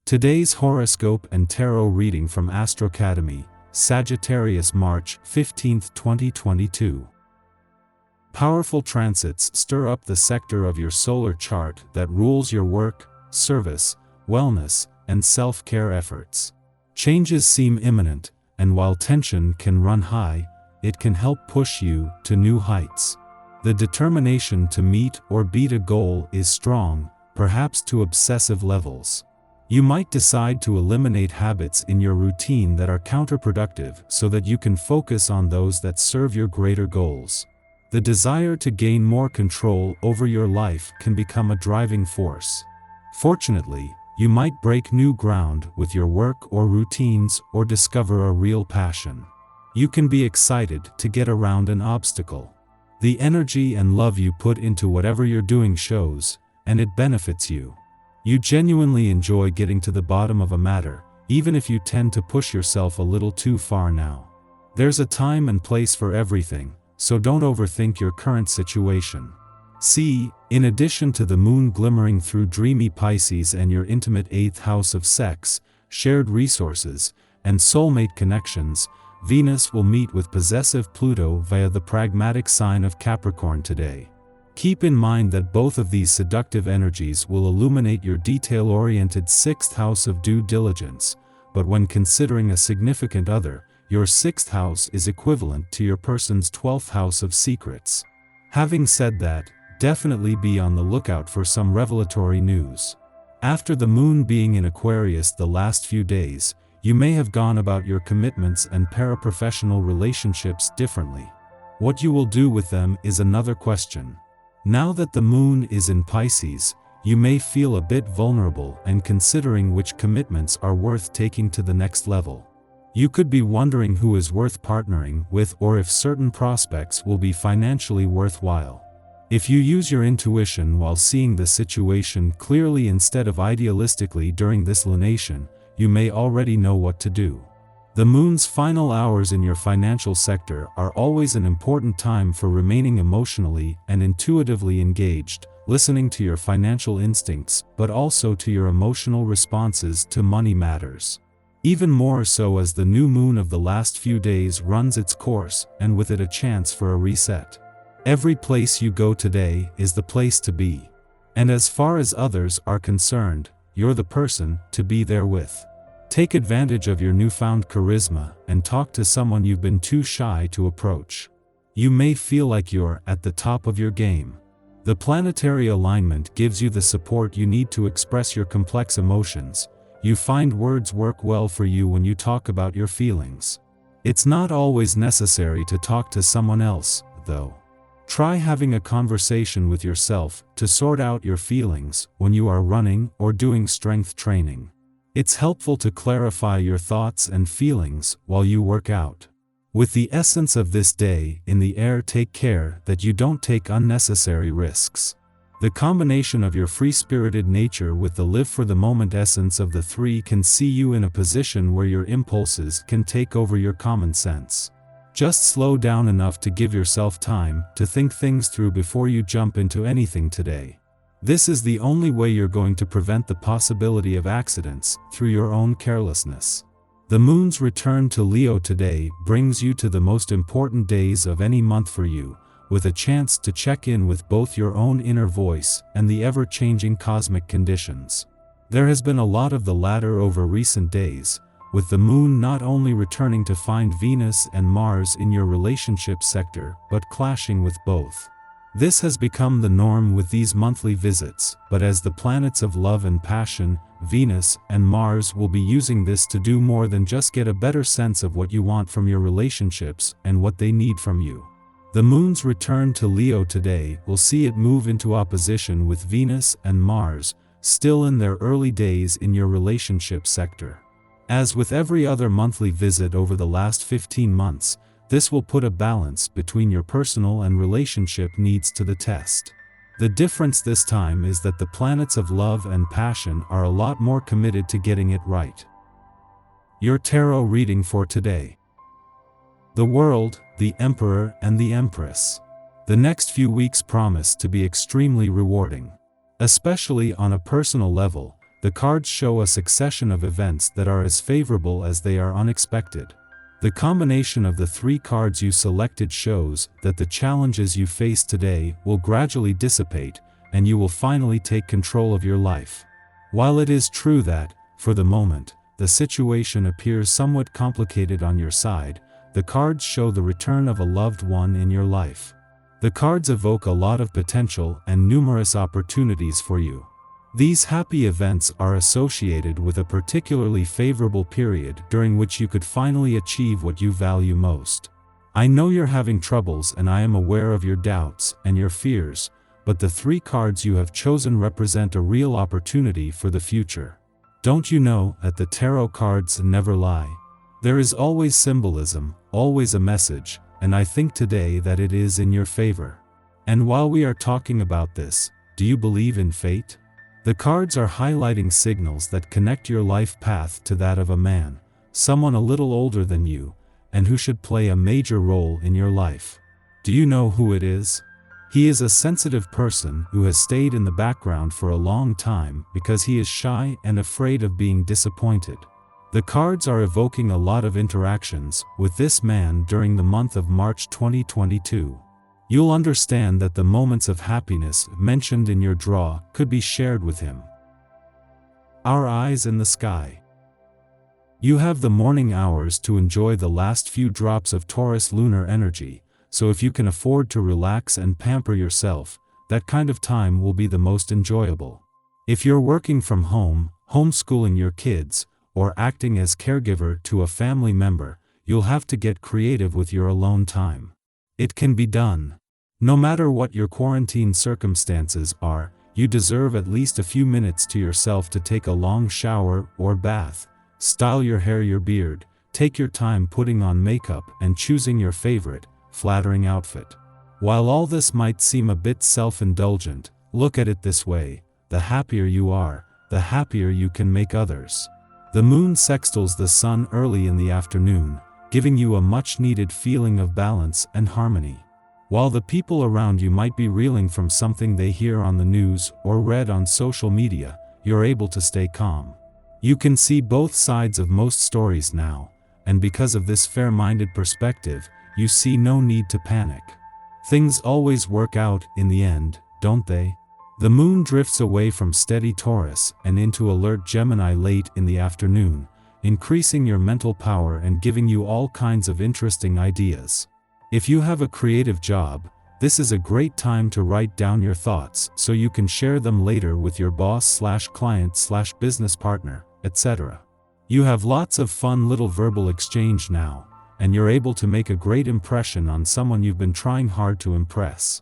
Today's horoscope and tarot reading from Astrocademy, Sagittarius March 15, 2022. Powerful transits stir up the sector of your solar chart that rules your work, service, wellness, and self-care efforts. Changes seem imminent, and while tension can run high, it can help push you to new heights. The determination to meet or beat a goal is strong, perhaps to obsessive levels. You might decide to eliminate habits in your routine that are counterproductive so that you can focus on those that serve your greater goals. The desire to gain more control over your life can become a driving force. Fortunately, you might break new ground with your work or routines or discover a real passion. You can be excited to get around an obstacle. The energy and love you put into whatever you're doing shows, and it benefits you. You genuinely enjoy getting to the bottom of a matter, even if you tend to push yourself a little too far now. There's a time and place for everything, so don't overthink your current situation. See, in addition to the moon glimmering through dreamy Pisces and your intimate 8th house of sex, shared resources, and soulmate connections, Venus will meet with possessive Pluto via the pragmatic sign of Capricorn today. Keep in mind that both of these seductive energies will illuminate your detail-oriented 6th house of due diligence, but when considering a significant other, your 6th house is equivalent to your person's 12th house of secrets. Having said that, definitely be on the lookout for some revelatory news. After the moon being in Aquarius the last few days, you may have gone about your commitments and paraprofessional relationships differently. What you will do with them is another question. Now that the moon is in Pisces, you may feel a bit vulnerable and considering which commitments are worth taking to the next level. You could be wondering who is worth partnering with or if certain prospects will be financially worthwhile. If you use your intuition while seeing the situation clearly instead of idealistically during this lunation, you may already know what to do. The moon's final hours in your financial sector are always an important time for remaining emotionally and intuitively engaged, listening to your financial instincts but also to your emotional responses to money matters. Even more so as the new moon of the last few days runs its course and with it a chance for a reset. Every place you go today is the place to be. And as far as others are concerned, you're the person to be there with. Take advantage of your newfound charisma and talk to someone you've been too shy to approach. You may feel like you're at the top of your game. The planetary alignment gives you the support you need to express your complex emotions. You find words work well for you when you talk about your feelings. It's not always necessary to talk to someone else, though. Try having a conversation with yourself to sort out your feelings when you are running or doing strength training. It's helpful to clarify your thoughts and feelings while you work out. With the essence of this day in the air, take care that you don't take unnecessary risks. The combination of your free-spirited nature with the live-for-the-moment essence of the three can see you in a position where your impulses can take over your common sense. Just slow down enough to give yourself time to think things through before you jump into anything today. This is the only way you're going to prevent the possibility of accidents through your own carelessness. The moon's return to Leo today brings you to the most important days of any month for you, with a chance to check in with both your own inner voice and the ever-changing cosmic conditions. There has been a lot of the latter over recent days, with the moon not only returning to find Venus and Mars in your relationship sector but clashing with both. This has become the norm with these monthly visits, but as the planets of love and passion, Venus and Mars will be using this to do more than just get a better sense of what you want from your relationships and what they need from you. The moon's return to Leo today will see it move into opposition with Venus and Mars, still in their early days in your relationship sector. As with every other monthly visit over the last 15 months, this will put a balance between your personal and relationship needs to the test. The difference this time is that the planets of love and passion are a lot more committed to getting it right. Your tarot reading for today. The World, the Emperor and the Empress. The next few weeks promise to be extremely rewarding. Especially on a personal level, the cards show a succession of events that are as favorable as they are unexpected. The combination of the 3 cards you selected shows that the challenges you face today will gradually dissipate, and you will finally take control of your life. While it is true that, for the moment, the situation appears somewhat complicated on your side, the cards show the return of a loved one in your life. The cards evoke a lot of potential and numerous opportunities for you. These happy events are associated with a particularly favorable period during which you could finally achieve what you value most. I know you're having troubles and I am aware of your doubts and your fears, but the 3 cards you have chosen represent a real opportunity for the future. Don't you know that the tarot cards never lie? There is always symbolism, always a message, and I think today that it is in your favor. And while we are talking about this, do you believe in fate? The cards are highlighting signals that connect your life path to that of a man, someone a little older than you, and who should play a major role in your life. Do you know who it is? He is a sensitive person who has stayed in the background for a long time because he is shy and afraid of being disappointed. The cards are evoking a lot of interactions with this man during the month of March 2022. You'll understand that the moments of happiness mentioned in your draw could be shared with him. Our eyes in the sky. You have the morning hours to enjoy the last few drops of Taurus lunar energy, so if you can afford to relax and pamper yourself, that kind of time will be the most enjoyable. If you're working from home, homeschooling your kids, or acting as caregiver to a family member, you'll have to get creative with your alone time. It can be done. No matter what your quarantine circumstances are, you deserve at least a few minutes to yourself to take a long shower or bath, style your hair, your beard, take your time putting on makeup and choosing your favorite, flattering outfit. While all this might seem a bit self-indulgent, look at it this way: the happier you are, the happier you can make others. The moon sextiles the sun early in the afternoon, giving you a much-needed feeling of balance and harmony. While the people around you might be reeling from something they hear on the news or read on social media, you're able to stay calm. You can see both sides of most stories now, and because of this fair-minded perspective, you see no need to panic. Things always work out in the end, don't they? The moon drifts away from steady Taurus and into alert Gemini late in the afternoon, increasing your mental power and giving you all kinds of interesting ideas. If you have a creative job, this is a great time to write down your thoughts so you can share them later with your boss/client/business partner, etc. You have lots of fun little verbal exchange now, and you're able to make a great impression on someone you've been trying hard to impress.